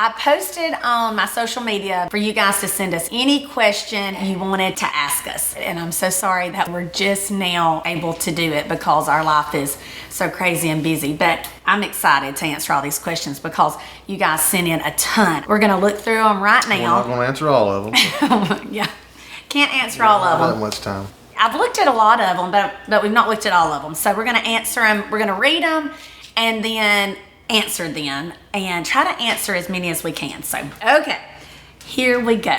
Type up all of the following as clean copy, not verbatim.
I posted on my social media for you guys to send us any question you wanted to ask us. And I'm so sorry that we're just now able to do it because our life is so crazy and busy. But I'm excited to answer all these questions because you guys sent in a ton. We're going to look through them right now. We're not going to answer all of them. Yeah, can't answer all of them. Not that much time. I've looked at a lot of them, but we've not looked at all of them. So we're going to answer them. We're going to read them and then answer them and try to answer as many as we can. So, okay, here we go.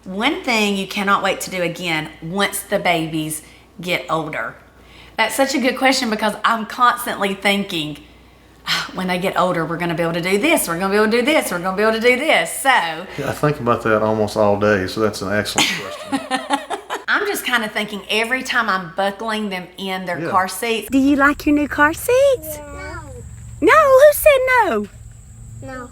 One thing you cannot wait to do again once the babies get older. That's such a good question because I'm constantly thinking, when they get older, we're going to be able to do this, we're going to be able to do this, we're going to be able to do this. So, yeah, I think about that almost all day, so that's an excellent question. I'm just kind of thinking every time I'm buckling them in their car seats. Do you like your new car seats? No. No, who said no? No.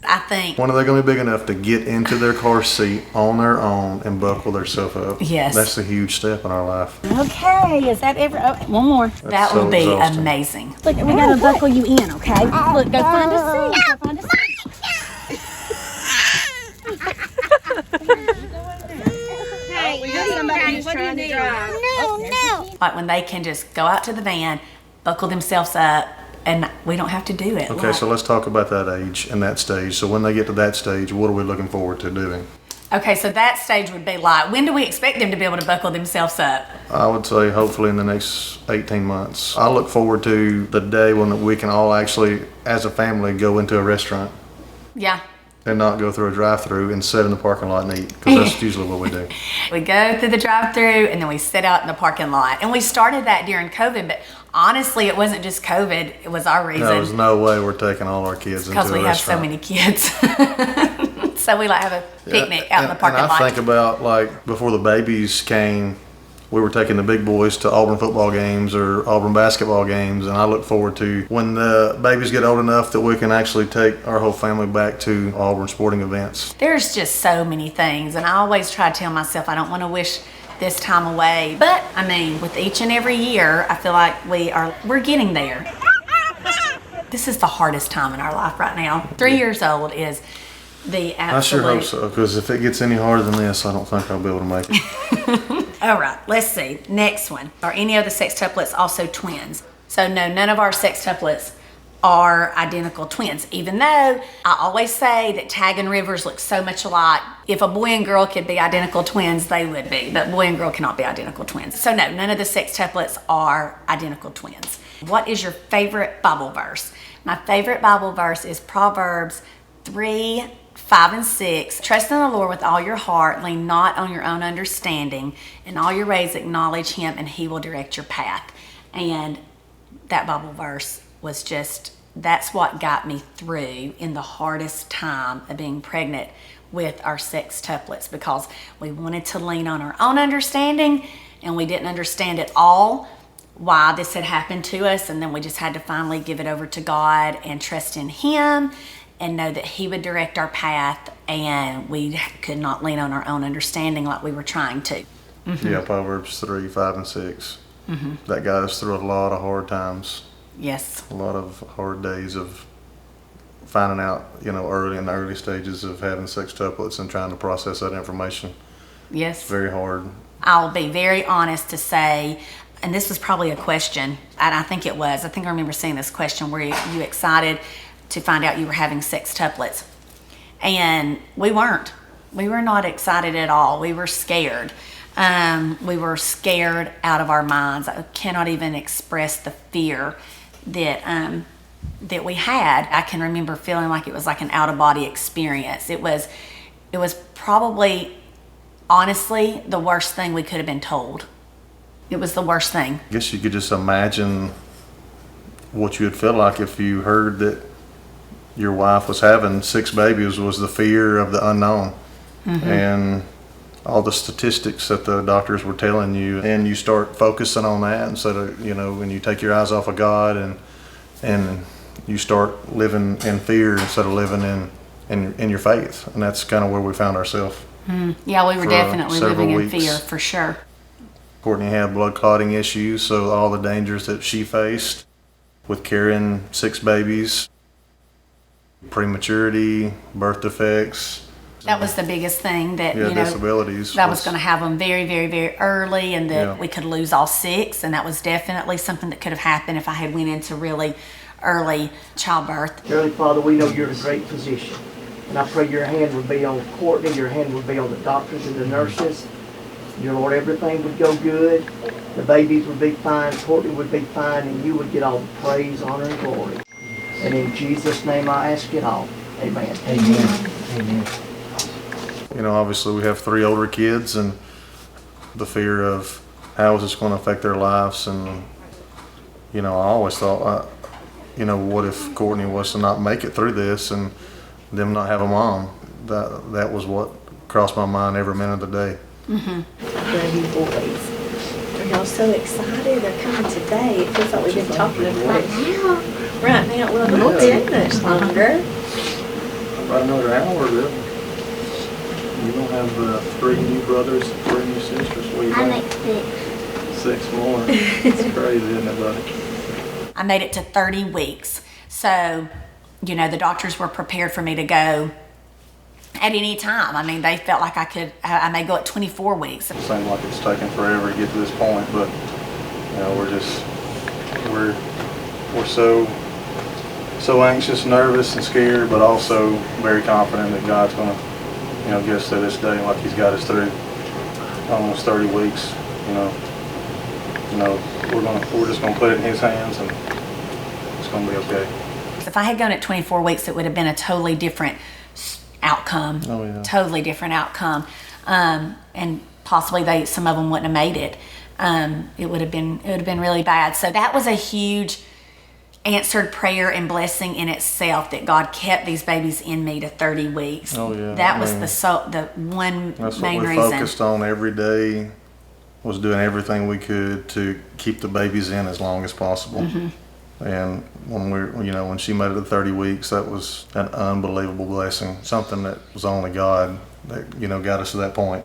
I think. When are they going to be big enough to get into their car seat on their own and buckle themselves up? Yes. That's a huge step in our life. Okay, is that every? Oh, one more. That so would be exhausting. amazing. Look, we gotta buckle you in, okay? Look, go find a seat. Go find a seat. Hey, We got somebody who's trying to drive. No. Like when they can just go out to the van, buckle themselves up, and we don't have to do it. Okay, so let's talk about that age and that stage. So when they get to that stage, what are we looking forward to doing? Okay, so that stage would be like, when do we expect them to be able to buckle themselves up? I would say hopefully in the next 18 months. I look forward to the day when we can all actually, as a family, go into a restaurant Yeah. and not go through a drive-through and sit in the parking lot and eat, because that's usually what we do. We go through the drive-through and then we sit out in the parking lot. And we started that during COVID, but honestly, it wasn't just COVID. It was our reason. There's no way we're taking all our kids into a Because we have so restaurant. many kids. So we like have a picnic out in the parking and I lot. think about, like, before the babies came, we were taking the big boys to Auburn football games or Auburn basketball games, and I look forward to when the babies get old enough that we can actually take our whole family back to Auburn sporting events. There's just so many things, and I always try to tell myself I don't want to wish this time away. But I mean, with each and every year, I feel like we're getting there. This is the hardest time in our life right now. 3 years old is the absolute. I sure hope so, because if it gets any harder than this, I don't think I'll be able to make it. All right, let's see. Next one. Are any of the sextuplets also twins? So no, none of our sextuplets are identical twins, even though I always say that Tag and Rivers look so much alike. If a boy and girl could be identical twins, they would be, but boy and girl cannot be identical twins. So no, none of the sextuplets are identical twins. What is your favorite Bible verse? My favorite Bible verse is Proverbs 3, 5 and 6. Trust in the Lord with all your heart, lean not on your own understanding. In all your ways acknowledge him and he will direct your path. And that Bible verse was just, that's what got me through in the hardest time of being pregnant with our sextuplets, because we wanted to lean on our own understanding and we didn't understand at all why this had happened to us. And then we just had to finally give it over to God and trust in him and know that he would direct our path, and we could not lean on our own understanding like we were trying to. Yeah, Proverbs 3, 5, and 6. That got us through a lot of hard times. Yes. A lot of hard days of finding out, early in the early stages of having sextuplets and trying to process that information. Yes. Very hard. I'll be very honest to say, and this was probably a question, and I think it was. I think I remember seeing this question, were you excited to find out you were having sextuplets? And we weren't. We were not excited at all. We were scared. We were scared out of our minds. I cannot even express the fear that we had. I can remember feeling like it was like an out-of-body experience. It was probably, honestly, the worst thing we could have been told. It was the worst thing. I guess you could just imagine what you would feel like if you heard that your wife was having 6 babies, was the fear of the unknown. And all the statistics that the doctors were telling you, and you start focusing on that instead of, when you take your eyes off of God and you start living in fear instead of living in your faith. And that's kind of where we found ourselves. Yeah, we were definitely living in weeks. fear, for sure. Courtney had blood clotting issues, so all the dangers that she faced with carrying 6 babies. Prematurity, birth defects. That was the biggest thing that, Yeah, you know, disabilities. that was going to have them very, very, very early, and that Yeah. we could lose all 6. And that was definitely something that could have happened if I had went into really early childbirth. Heavenly Father, we know you're a great physician. And I pray your hand would be on Courtney, your hand would be on the doctors and the nurses. Dear Lord, everything would go good. The babies would be fine, Courtney would be fine, and you would get all the praise, honor, and glory. And in Jesus' name I ask it all. Amen. Amen. Amen. You know, obviously we have 3 older kids, and the fear of how is this going to affect their lives. And, you know, I always thought, you know, what if Courtney was to not make it through this and them not have a mom? That was what crossed my mind every minute of the day. Brady boys. Are y'all so excited? They're coming today. It feels like we've been talking to them right now. Well, it won't be much longer. About another hour, Bill. You don't have 3 new brothers and 3 new sisters. What do you I think? make 6. 6 more. It's crazy, isn't it, buddy? I made it to 30 weeks. So, you know, the doctors were prepared for me to go at any time. I mean, they felt like I may go at 24 weeks. It seems like it's taken forever to get to this point, but you know, we're so anxious, nervous, and scared, but also very confident that God's going to, you know, get us to this day like He's got us through almost 30 weeks. You know, we're just going to put it in His hands, and it's going to be okay. If I had gone at 24 weeks, it would have been a totally different outcome. Oh, yeah. Totally different outcome. And possibly some of them wouldn't have made it. It would have been really bad. So that was a huge answered prayer and blessing in itself, that God kept these babies in me to 30 weeks. Oh, yeah. That was the one That's main what we reason. focused on every day, was doing everything we could to keep the babies in as long as possible. And when she made it to 30 weeks, that was an unbelievable blessing, something that was only God that, you know, got us to that point.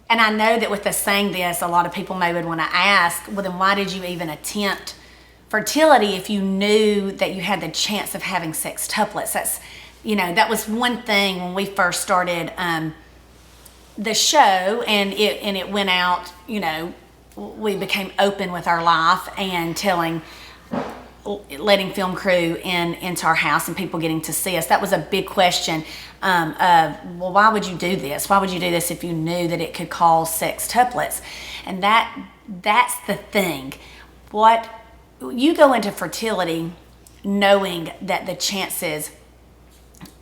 And I know that with us saying this, a lot of people may would want to ask, well, then why did you even attempt fertility if you knew that you had the chance of having sextuplets? That's, you know, that was one thing when we first started the show, and it went out, you know, we became open with our life and letting film crew into our house and people getting to see us. That was a big question of, well, why would you do this? Why would you do this if you knew that it could cause sextuplets? And that's the thing. What you go into fertility knowing that the chances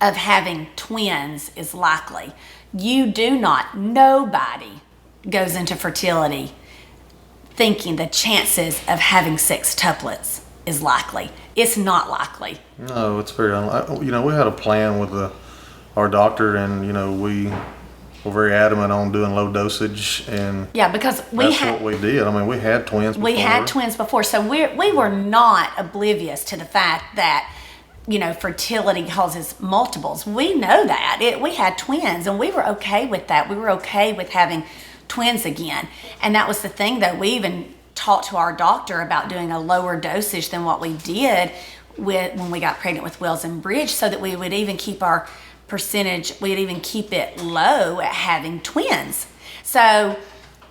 of having twins is likely. Nobody goes into fertility thinking the chances of having sextuplets is likely. It's not likely. No, it's very unlikely. You know, we had a plan with our doctor, and, you know, we were very adamant on doing low dosage, and Yeah, because that's what we did. I mean, we had twins before. we had twins before, so we were not oblivious to the fact that, you know, fertility causes multiples. We know that. We had twins, and we were okay with that. We were okay with having twins again. And that was the thing, though. We even talked to our doctor about doing a lower dosage than what we did when we got pregnant with Wells and Bridge, so that we would even keep our percentage, we'd even keep it low at having twins. So,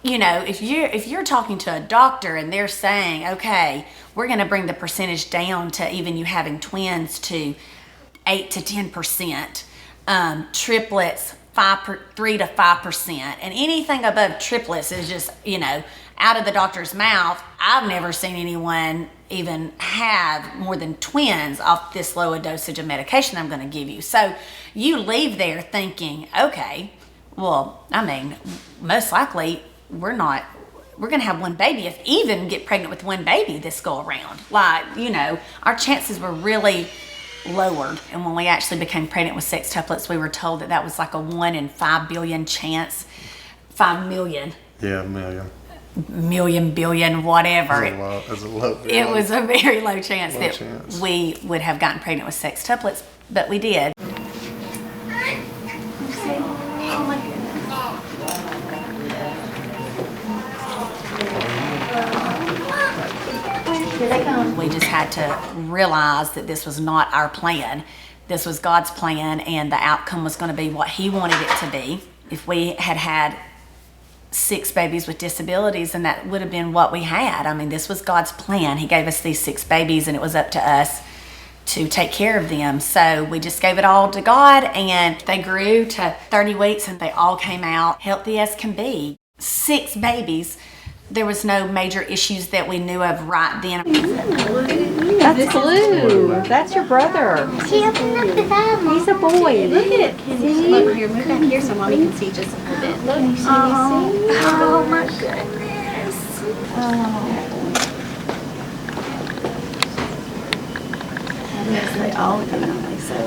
you know, if you're talking to a doctor and they're saying, okay, we're going to bring the percentage down to even you having twins to 8 to 10%, triplets 3 to 5%, and anything above triplets is just, you know, out of the doctor's mouth. I've never seen anyone even have more than twins off this low a dosage of medication I'm going to give you. So you leave there thinking, okay, well, I mean, most likely we're going to have one baby, if even get pregnant with one baby this go around. Like, you know, our chances were really lowered. And when we actually became pregnant with sextuplets, we were told that was like a 1 in 5 billion chance. 5 million. Yeah, million. Million, billion, whatever. That's a lot. It was a very low chance we would have gotten pregnant with sextuplets, but we did. We just had to realize that this was not our plan, this was God's plan and the outcome was going to be what he wanted it to be. If we had had 6 babies with disabilities, and that would have been what we had. I mean, this was God's plan. He gave us these 6 babies, and it was up to us to take care of them. So we just gave it all to God, and they grew to 30 weeks, and they all came out healthy as can be. 6 babies. There was no major issues that we knew of right then. That's Blue. That's your brother. He opened up the Bible. He's a boy. Look at it. Look here, move back here so mommy can see just a little bit. Look, you see? Oh my goodness. Yes, they all come out like so.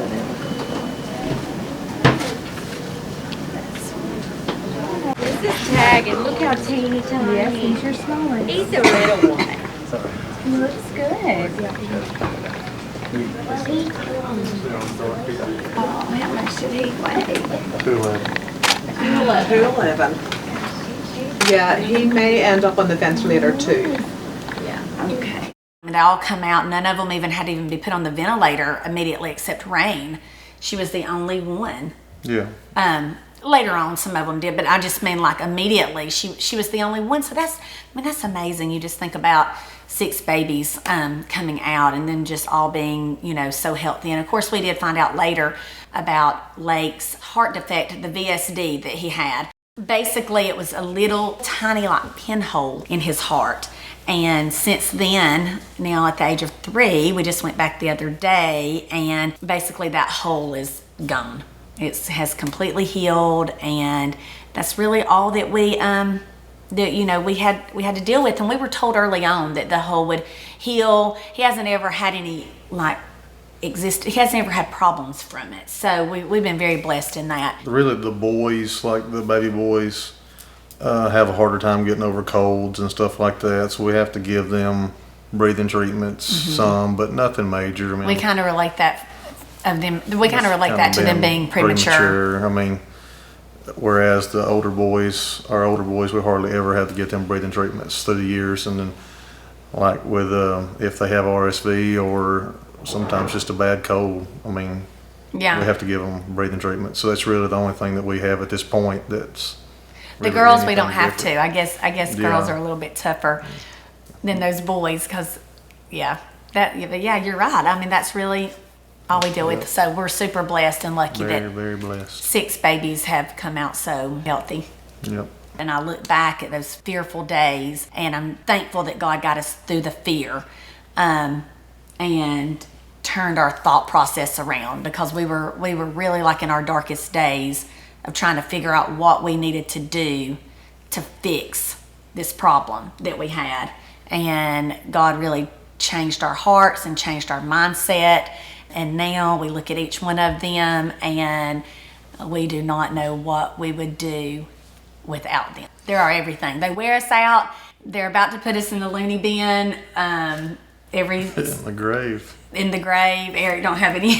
This is Tag, and look how teeny tiny. Yes, he's your smallest. He's the little one. He looks good. Oh, how much did he weigh? 211. Yeah, he may end up on the ventilator too. Okay. They all come out. None of them even had to even be put on the ventilator immediately except Rayne. She was the only one. Yeah. Later on, some of them did, but I just mean like immediately. She was the only one. So that's amazing. You just think about 6 babies coming out and then just all being, so healthy. And of course, we did find out later about Layke's heart defect, the VSD that he had. Basically, it was a little tiny like pinhole in his heart. And since then, now at the age of 3, we just went back the other day, and basically that hole is gone. It has completely healed, and that's really all that we had to deal with. And we were told early on that the hole would heal. He hasn't ever had any he hasn't ever had problems from it. So we've been very blessed in that. Really, the boys, like the baby boys, have a harder time getting over colds and stuff like that. So we have to give them breathing treatments, some, but nothing major. I mean, We kind of relate that to them being premature. I mean, whereas our older boys, we hardly ever have to get them breathing treatments through the years. And then, like with if they have RSV or sometimes just a bad cold, I mean, Yeah. we have to give them breathing treatment. So that's really the only thing that we have at this point. That's The really girls, we anything don't have different. to. I guess girls Yeah. are a little bit tougher than those boys because, you're right. I mean, that's really all we deal with. So we're super blessed and lucky Very, that very blessed. 6 babies have come out so healthy. Yep. And I look back at those fearful days, and I'm thankful that God got us through the fear and turned our thought process around, because we were really like in our darkest days of trying to figure out what we needed to do to fix this problem that we had. And God really changed our hearts and changed our mindset. And now we look at each one of them and we do not know what we would do without them. They are everything. They wear us out. They're about to put us in the loony bin. In the grave. In the grave. Eric don't have any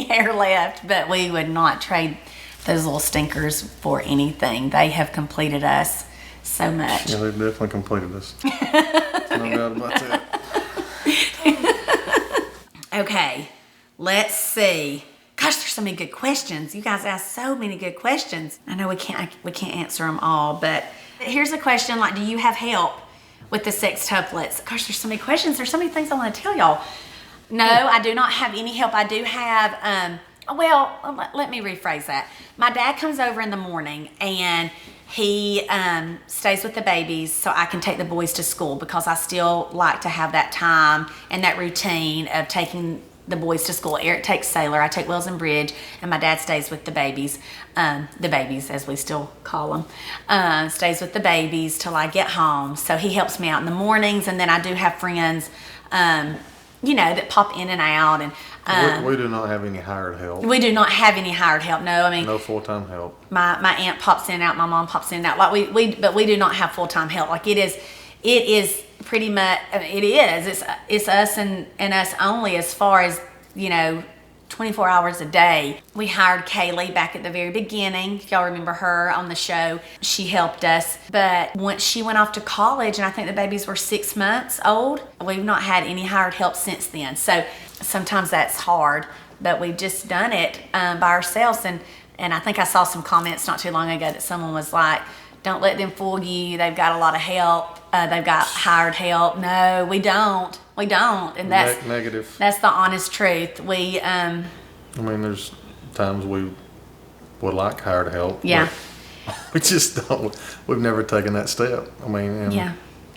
hair left, but we would not trade those little stinkers for anything. They have completed us so much. Yeah, they've definitely completed us. No doubt about that. Okay, let's see. Gosh, there's so many good questions. You guys asked so many good questions. I know we can't answer them all, but here's a question like, do you have help with the sextuplets? Gosh, there's so many questions. There's so many things I want to tell y'all. No, I do not have any help. I do have, let me rephrase that. My dad comes over in the morning and he stays with the babies so I can take the boys to school, because I still like to have that time and that routine of taking the boys to school. Eric takes Saylor, I take Wells and Bridge, and my dad stays with the babies as we still call them, stays with the babies till I get home. So he helps me out in the mornings, and then I do have friends, that pop in and out. And We do not have any hired help. we do not have any hired help. No, I mean, No full-time help. my aunt pops in and out, my mom pops in and out. Like but we do not have full-time help. Like it is pretty much, it's us and us only, as far as 24 hours a day. We hired Kaylee back at the very beginning. If y'all remember her on the show, she helped us. But once she went off to college, and I think the babies were 6 months old, we've not had any hired help since then. So sometimes that's hard but we've just done it by ourselves. And I think I saw some comments not too long ago that someone was like, don't let them fool you. They've got a lot of help. They've got hired help. No, we don't. We don't. And that's negative. That's the honest truth. We, I mean, there's times we would like hired help. yeah. We just don't. We've never taken that step. I mean,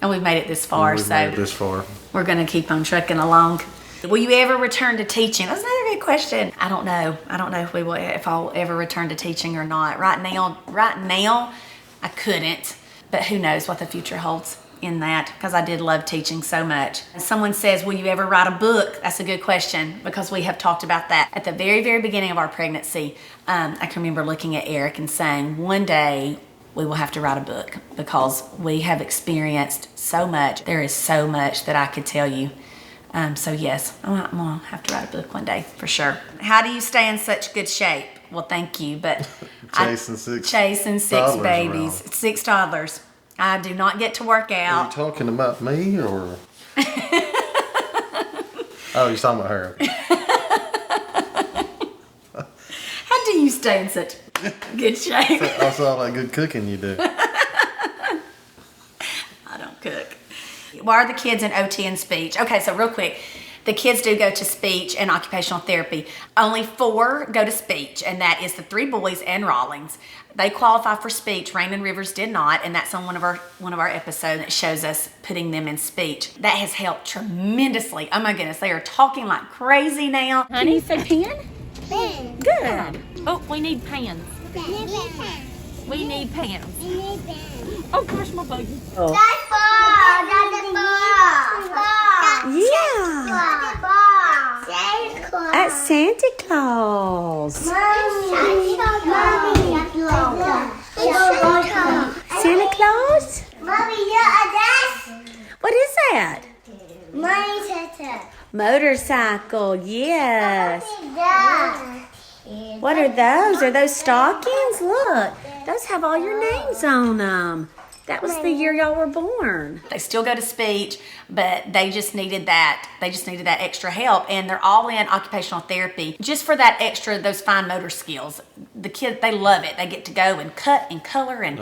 And we've made it this far, we've made it this far. We're going to keep on trucking along. Will you ever return to teaching? That's another good question. I don't know. I don't know if I'll ever return to teaching or not. Right now, I couldn't. But who knows what the future holds in that, because I did love teaching so much. Someone says, will you ever write a book? That's a good question, because we have talked about that. At the very, very beginning of our pregnancy, I can remember looking at Eric and saying, one day we will have to write a book, because we have experienced so much. There is so much that I could tell you. So yes, I'm gonna have to write a book one day for sure. How do you stay in such good shape? Well, thank you, but chasing six babies, around. 6 toddlers. I do not get to work Are out. you talking about me or? Oh, you're talking about her. How do you stay in such good shape? That's all that good cooking you do. I don't cook. Why are the kids in OT and speech? Okay, so real quick. The kids do go to speech and occupational therapy. Only 4 go to speech, and that is the 3 boys and Rawlings. They qualify for speech. Rayne and Rivers did not, and that's on one of our episodes that shows us putting them in speech. That has helped tremendously. Oh my goodness, they are talking like crazy now. Honey, say pen? Pen. Good. Oh, we need pans. We need pans. Oh gosh, my baby. That's Santa Claus. Santa Claus? What is that? Motorcycle, yes. What are those? Are those stockings? Look, those have all your names on them. That was the year y'all were born. They still go to speech, but they just needed that. They just needed that extra help, and they're all in occupational therapy just for that extra, those fine motor skills. The kids, they love it. They get to go and cut and color and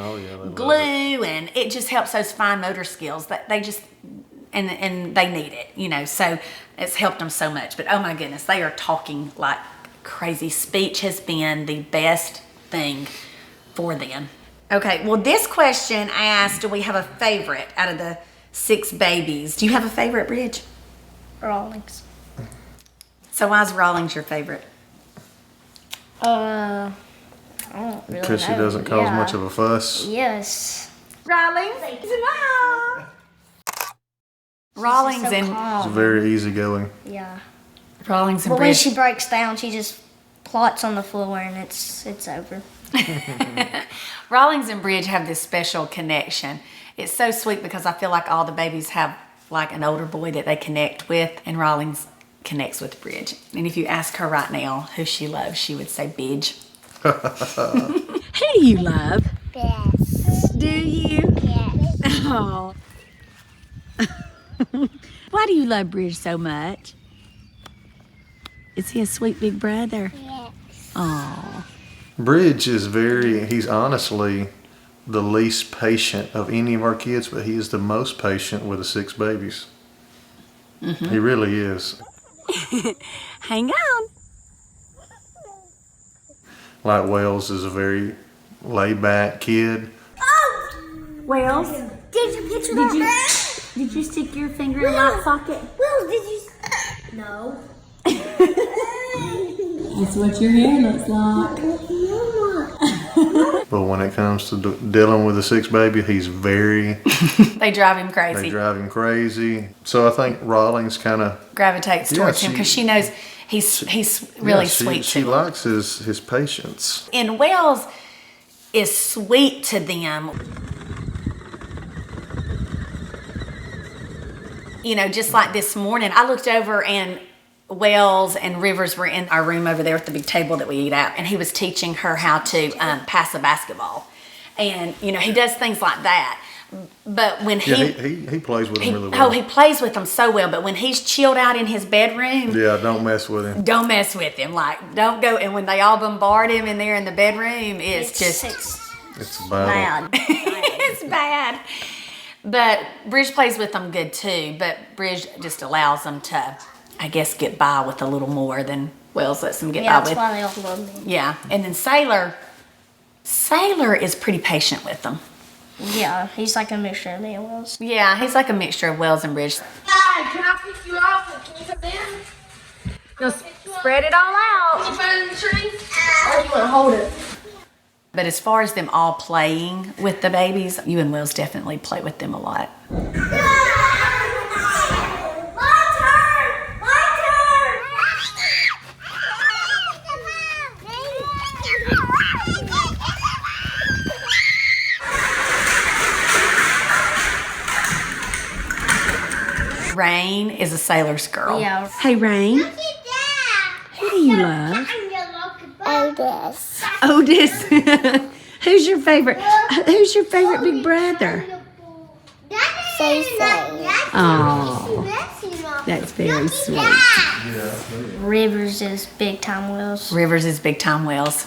glue, and it just helps those fine motor skills. That they just and they need it, you know. So it's helped them so much. But oh my goodness, they are talking like crazy. Speech has been the best thing for them. Okay, well, this question asked, do we have a favorite out of the 6 babies? Do you have a favorite, Bridge? Rawlings. So why is Rawlings your favorite? I don't really Because she doesn't cause much of a fuss. Yes. Rawlings. Rawlings so and It's very easygoing. Yeah. Rawlings and But when Bridge. she breaks down, she just plots on the floor and it's over. Rawlings and Bridge have this special connection. It's so sweet because I feel like all the babies have like an older boy that they connect with, and Rawlings connects with Bridge. And if you ask her right now who she loves, she would say Bidge. Who do you love? Yes. Do you? Yes. Oh. Why do you love Bridge so much? Is he a sweet big brother? Yes. Oh. Bridge is he's honestly the least patient of any of our kids, but he is the most patient with the 6 babies. Mm-hmm. He really is. Hang on. Like Wells is a very laid back kid. Wells, Did you picture that? did you stick your finger in a light socket? Will, did you? No. That's what your hair looks like. But when it comes to dealing with the 6 baby, he's They drive him crazy. they drive him crazy. So I think Rawlings kind of Gravitates towards him because she knows he's really sweet She to her. likes his patience. And Wells is sweet to them. You know, just like this morning, I looked over and Wells and Rivers were in our room over there at the big table that we eat at, and he was teaching her how to pass a basketball. And, you know, he does things like that. But when Yeah, he plays with them really well. Oh, he plays with them so well. But when he's chilled out in his bedroom, Yeah, don't mess with him. don't mess with him. Like, don't go. And when they all bombard him in there in the bedroom, it's just It's a battle. Bad. it's bad. But Bridge plays with them good too. But Bridge just allows them to, I guess, get by with a little more than Wells lets them get Yeah, by that's with. why they all love me. Yeah, and then Saylor is pretty patient with them. Yeah, he's like a mixture of me and Wells. Yeah, he's like a mixture of Wells and Bridge. Hi, can I pick you up and can you come in? You'll spread it all out. Can you put it in the tree? Or you want to hold it? But as far as them all playing with the babies, you and Wells definitely play with them a lot. Rayne is a Saylor's girl. Yeah. Hey, Rayne. Who do you love? Otis. Who's your favorite? Who's your favorite big brother? Oh, that's very sweet. Rivers is big time Wells. Rivers is big time Wells.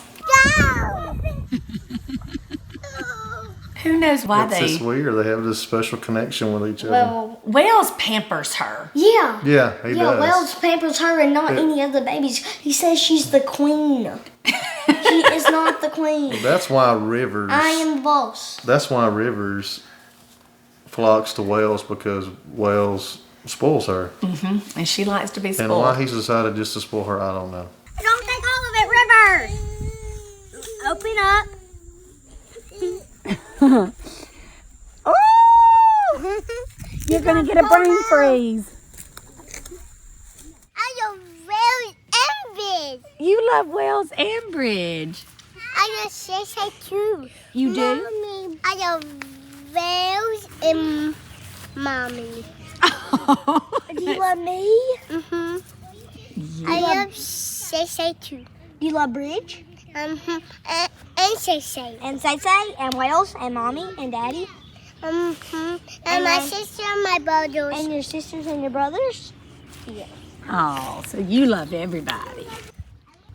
Who knows why It's just weird. They have this special connection with each other. Well, Wells pampers her. yeah. Yeah, he Yeah, does. Wells pampers her and not any of the babies. He says she's the queen. She is not the queen. That's why Rivers. I am the boss. That's why Rivers flocks to Wells, because Wells spoils her. And she likes to be And why spoiled. he's decided just to spoil her, I don't know. Don't take all of it, Rivers. Open up. Oh! You're gonna get a brain freeze. I love Wells and Bridge. You love Wells and Bridge. I love Say too. You do? Mommy. I love Wells and Mommy. Do you love me? I love Say too. Do you love Bridge? And Say. And Say and Wells and Mommy and Daddy? And my sister and my brothers. And your sisters and your brothers? Oh, so you love everybody.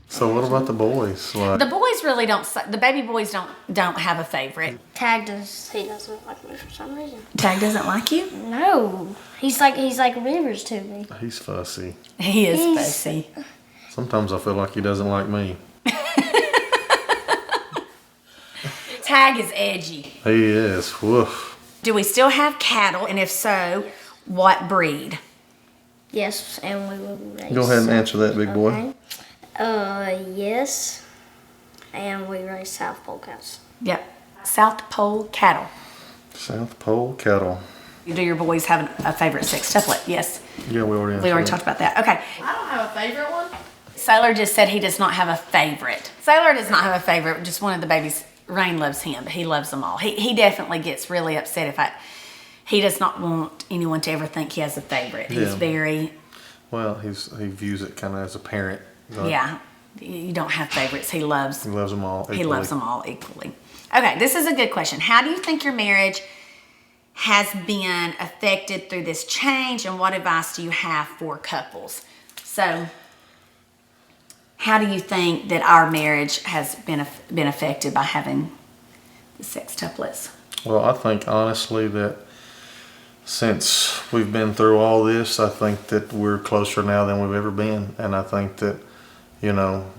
So what about the boys? Like, The boys really don't. The baby boys don't have a favorite. Tag he doesn't like me for some reason. Tag doesn't like you. No. He's like Rivers to me. he's fussy. He is fussy. Sometimes I feel like he doesn't like me. Tag is edgy. He is. Woof. Do we still have cattle? And if so, what breed? Yes, and we will raise. Go ahead and answer that, big boy. Okay. Yes. And we raise South Pole cows. Yep. South Pole cattle. South Pole cattle. Do your boys have a favorite sextuplet? Yes. Yeah, we already answered We already that. talked about that. Okay. I don't have a favorite one. Saylor just said he does not have a favorite. Saylor does not have a favorite. Just one of the babies. Rayne loves him, but he loves them all. He definitely gets really upset if he does not want anyone to ever think he has a favorite. He's Yeah. very, Well, he views it kind of as a parent. Like, yeah, you don't have favorites. He loves He loves them all equally. He loves them all equally. Okay, this is a good question. How do you think your marriage has been affected through this change, and what advice do you have for couples? So, how do you think that our marriage has been affected by having the sextuplets? Well, I think honestly that since we've been through all this, I think that we're closer now than we've ever been. And I think that, you know,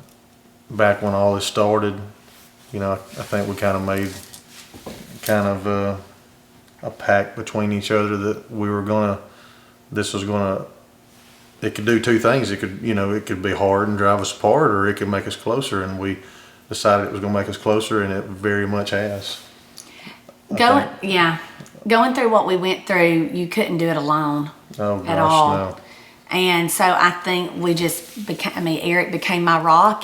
back when all this started, you know, I think we kind of made a pact between each other that we were it could do two things. It could, it could be hard and drive us apart, or it could make us closer. And we decided it was going to make us closer, and it very much has. Going through what we went through, you couldn't do it alone at all. No. And so I think we just became, Eric became my rock,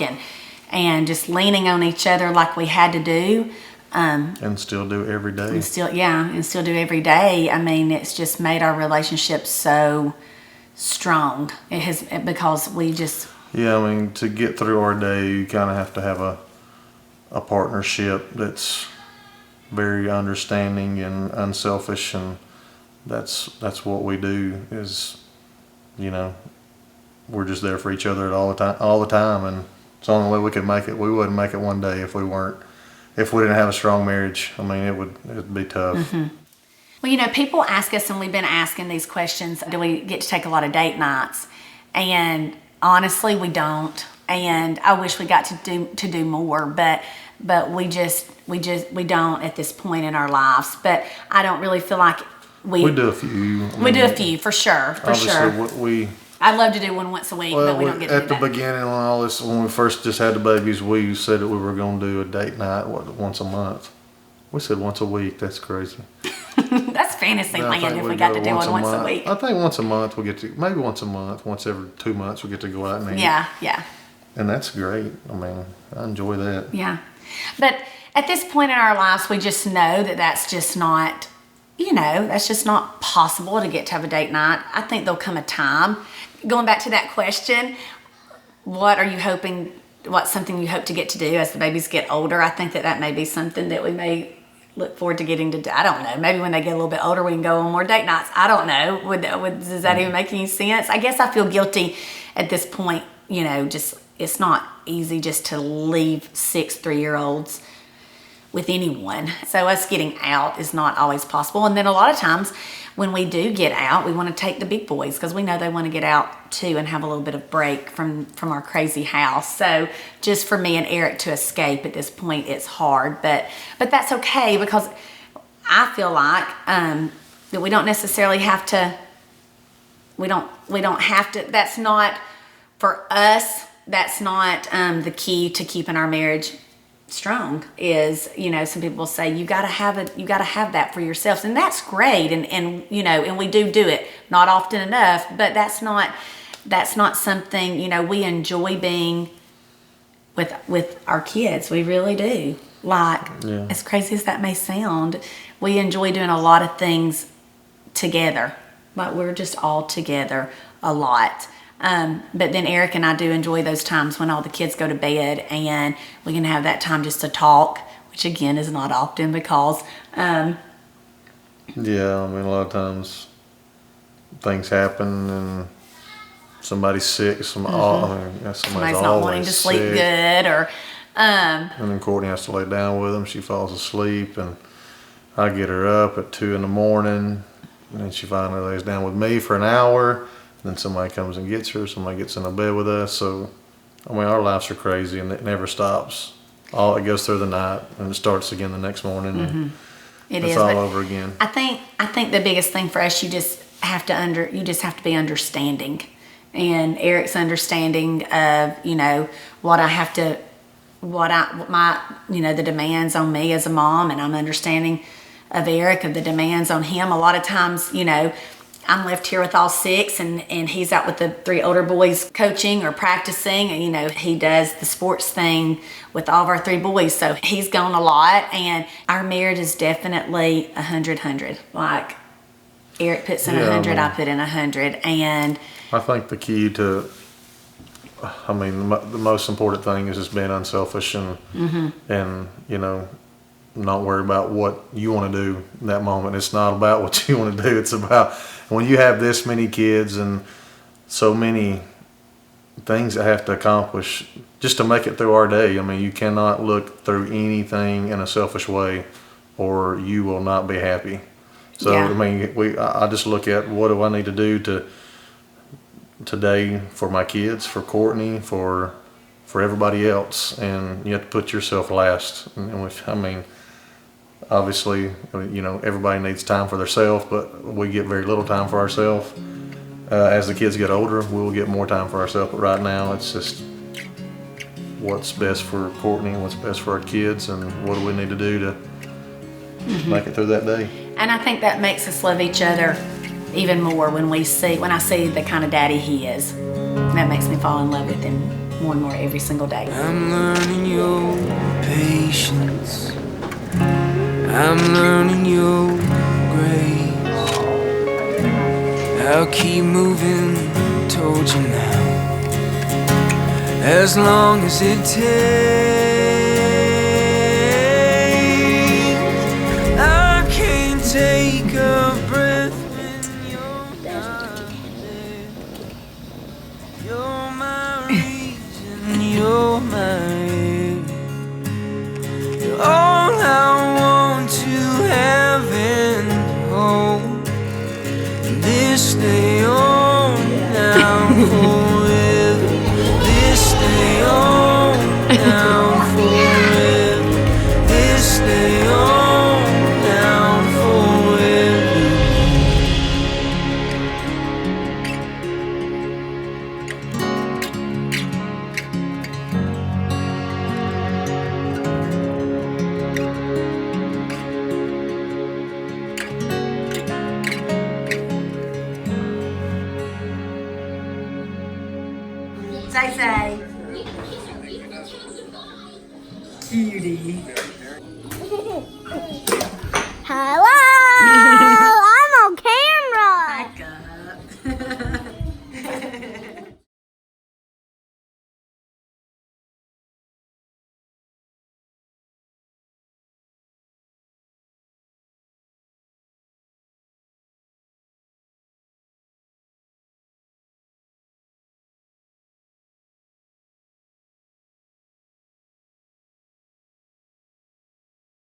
and just leaning on each other like we had to do. And still do every day. And still do every day. It's just made our relationship so strong. It has, because we just. Yeah, to get through our day, you kind of have to have a partnership that's, very understanding and unselfish, and that's what we do. Is, you know, we're just there for each other all the time, and it's the only way we could make it. We wouldn't make it one day if we didn't have a strong marriage. I mean, it'd be tough. Mm-hmm. Well, you know, people ask us, and we've been asking these questions, do we get to take a lot of date nights? And honestly, we don't. And I wish we got to do more, but we don't at this point in our lives. But I don't really feel like we do a few. We do a few for sure. Obviously, I'd love to do one once a week, but we don't get to do that. At the beginning, when we first just had the babies, we said that we were going to do a date night once a month. We said once a week. That's crazy. That's fantasy land if we got to do one once a week. I think once a month maybe once a month, once every 2 months we get to go out and eat. Yeah. And that's great. I mean, I enjoy that. Yeah. But at this point in our lives, we just know that that's just not, that's just not possible to get to have a date night. I think there'll come a time. Going back to that question, what's something you hope to get to do as the babies get older? I think that may be something that we may look forward to getting to do. I don't know. Maybe when they get a little bit older, we can go on more date nights. I don't know. Does that even make any sense? I guess I feel guilty at this point. It's not easy just to leave 6 3-year-olds with anyone. So us getting out is not always possible. And then a lot of times when we do get out, we want to take the big boys because we know they want to get out too and have a little bit of break from our crazy house. So just for me and Eric to escape at this point, it's hard, but that's okay because I feel like that we don't necessarily have to. We don't have to. That's not for us. That's not the key to keeping our marriage strong. Is some people say you got to have that for yourselves, and that's great, and we do it, not often enough, but that's not something we enjoy being with our kids. We really do. As crazy as that may sound, we enjoy doing a lot of things together. Like we're just all together a lot. But then Eric and I do enjoy those times when all the kids go to bed and we can have that time just to talk, which again is not often because... a lot of times things happen and somebody's sick. Somebody's not wanting to sleep good or... and then Courtney has to lay down with them. She falls asleep and I get her up at 2 a.m. and then she finally lays down with me for an hour. Then somebody comes and gets her. Somebody gets in the bed with us. So, our lives are crazy, and it never stops. It goes through the night, and it starts again the next morning. And it's all over again. I think the biggest thing for us, you just have to be understanding, and Eric's understanding of the demands on me as a mom, and I'm understanding of Eric of the demands on him. A lot of times, I'm left here with all 6 and he's out with the 3 older boys coaching or practicing. And, he does the sports thing with all of our 3 boys. So he's gone a lot and our marriage is definitely 100. Like Eric puts in 100, I put in 100. And I think the key to, the most important thing is just being unselfish and not worry about what you want to do in that moment. It's not about what you want to do. It's about when you have this many kids and so many things that have to accomplish just to make it through our day. You cannot look through anything in a selfish way or you will not be happy. So, I just look at what do I need to do today for my kids, for Courtney, for everybody else. And you have to put yourself last. Obviously, everybody needs time for themselves, but we get very little time for ourselves. As the kids get older, we'll get more time for ourselves. But right now, it's just what's best for Courtney, what's best for our kids, and what do we need to do to make it through that day. And I think that makes us love each other even more when I see the kind of daddy he is. That makes me fall in love with him more and more every single day. I'm learning your patience. I'm learning your grace. I'll keep moving towards you now, as long as it takes. Hello.